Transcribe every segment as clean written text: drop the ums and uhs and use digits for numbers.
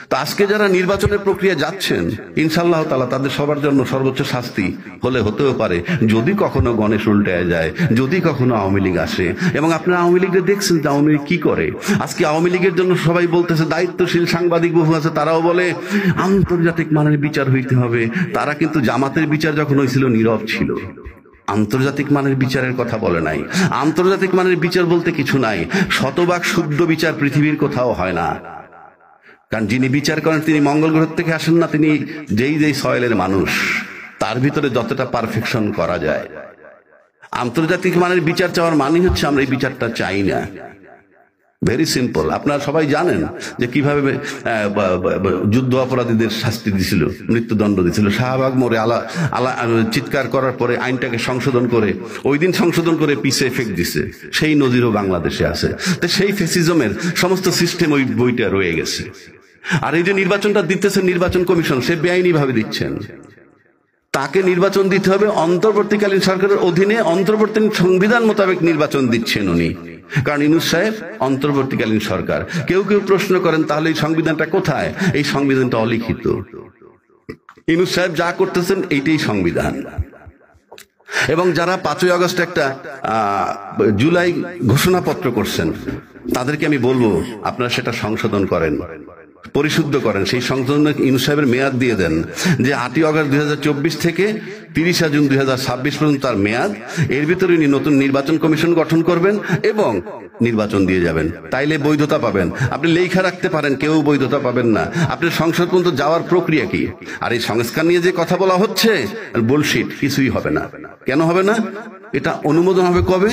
তো আজকে যারা নির্বাচনের প্রক্রিয়া যাচ্ছেন, ইনশাআল্লাহ তাআলা তাদের সবার জন্য সর্বোচ্চ শাস্তি হতেও পারে যদি কখনো গণেশ উল্টায় যায়, যদি কখনো আওয়ামী লীগ আসে। এবং আপনারা আওয়ামী লীগকে দেখছেন যে আওয়ামী লীগ কি করে। আজকে আওয়ামী লীগের জন্য সবাই বলতেছে, দায়িত্বশীল সাংবাদিক বহু আছে, তারাও বলে আন্তর্জাতিক মানের বিচার হইতে হবে। তারা কিন্তু জামাতের বিচার যখন হয়েছিল নীরব ছিল, আন্তর্জাতিক মানের বিচারের কথা বলে নাই। আন্তর্জাতিক মানের বিচার বলতে কিছু নাই, শতভাগ শুদ্ধ বিচার পৃথিবীর কোথাও হয় না। কারণ যিনি বিচার করেন তিনি মঙ্গল গ্রহ থেকে আসেন না, তিনি যেই সয়েলের মানুষ, তার ভিতরে যতটা পারফেকশন করা যায়। আন্তর্জাতিক মানের বিচার চাওয়ার মানে হচ্ছে আমরা এই বিচারটা চাই না। Very simple. আপনারা সবাই জানেন যে কিভাবে যুদ্ধ অপরাধীদের শাস্তি দিছিল, মৃত্যুদণ্ড দিছিল। শাহবাগ মোড়ে চিৎকার করার পরে আইনটাকে সংশোধন করে, ওই দিন সংশোধন করে পিছে এফেক্ট দিছে। সেই নজিরও বাংলাদেশে আছে। তো সেই ফ্যাসিজমের সমস্ত সিস্টেম ওই বইটা রয়ে গেছে। আর এই যে নির্বাচনটা দিতেছেন নির্বাচন কমিশন, সে বেআইনি ভাবে দিচ্ছেন। তাকে নির্বাচন দিতে হবে অন্তর্বর্তীকালীন সরকারের অধীনে, অন্তর্বর্তী সংবিধান মোতাবেক নির্বাচন দিচ্ছেন উনি। কারণ ইউনূস সাহেব অন্তর্বর্তীকালীন সরকার। কেউ কেউ প্রশ্ন করেন তাহলে এই সংবিধানটা কোথায়? এই সংবিধানটা অলিখিত। ইউনূস সাহেব যা করতেছেন এইটাই সংবিধান। এবং যারা 5ই আগস্ট একটা জুলাই ঘোষণাপত্র করছেন, তাদেরকে আমি বলবো আপনারা সেটা সংশোধন করেন, পরিশুদ্ধ করেন। সেই সংশোধনে ইউনূস সাহেবের মেয়াদ দিয়ে দেন যে 8ই আগস্ট 2024 থেকে 30 জুন 2026 পর্যন্ত তার মেয়াদ। এর ভিতরে উনি নতুন নির্বাচন কমিশন গঠন করবেন এবং নির্বাচন দিয়ে যাবেন। তাইলে বৈধতা পাবেন। আপনি লেখা রাখতে পারেন, কেউ বৈধতা পাবেন না। আপনার সংসদ পর্যন্ত যাওয়ার প্রক্রিয়া কি? আর এই সংস্কার নিয়ে যে কথা বলা হচ্ছে, বুলশিট, কিছুই হবে না। কেন হবে না? এটা অনুমোদন হবে কবে?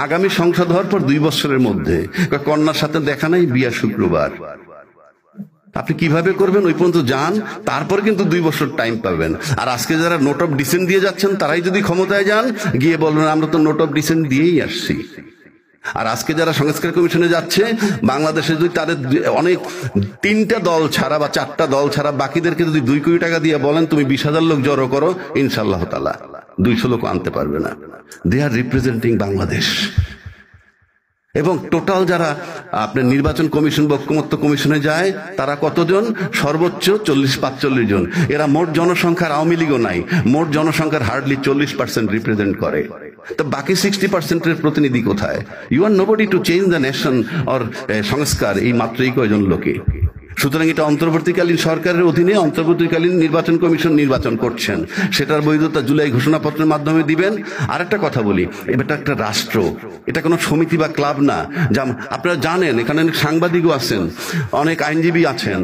আগামী সংসদ হওয়ার পর 2 বছরের মধ্যে। কন্যার সাথে দেখা নাই, বিয়া শুক্রবার। আপনি কিভাবে করবেন? ওই পর্যন্ত যান, তারপর কিন্তু 2 বছর টাইম পাবেন। আর আজকে যারা নোট অফ ডিসেন্ট দিয়ে যাচ্ছেন, তারাই যদি ক্ষমতায় যান, গিয়ে বলবেন আমরা তো নোট অফ ডিসেন্ট দিয়েই আসছি। আর আজকে যারা সংস্কার কমিশনে যাচ্ছে, বাংলাদেশে যদি তাদের অনেক 3টা দল ছাড়া বা 4টা দল ছাড়া বাকিদেরকে যদি 2 কোটি টাকা দিয়ে বলেন তুমি 20,000 লোক জড়ো করো, ইনশাআল্লাহ তাআলা 200 লোক আনতে পারবে না। দে আর রিপ্রেজেন্টিং বাংলাদেশ। এবং টোটাল যারা আপনার নির্বাচন কমিশন বা ঐকমত্য কমিশনে যায়, তারা কতজন? সর্বোচ্চ 40-45 জন। এরা মোট জনসংখ্যার, আওয়ামী লীগও নাই, মোট জনসংখ্যার হার্ডলি 40% রিপ্রেজেন্ট করে। তো বাকি 60%-এর প্রতিনিধি কোথায়? You are nobody to change the nation or সংস্কার, এই মাত্রই কয়জন লোকে। সুতরাং এটা অন্তর্বর্তীকালীন সরকারের অধীনে অন্তর্বর্তীকালীন নির্বাচন কমিশন নির্বাচন করছেন, সেটার বৈধতা জুলাই ঘোষণাপত্রের মাধ্যমে দিবেন। আরেকটা কথা বলি, এটা একটা রাষ্ট্র, এটা কোনো সমিতি বা ক্লাব না। আপনারা জানেন এখানে অনেক সাংবাদিকও আছেন, অনেক আইনজীবী আছেন।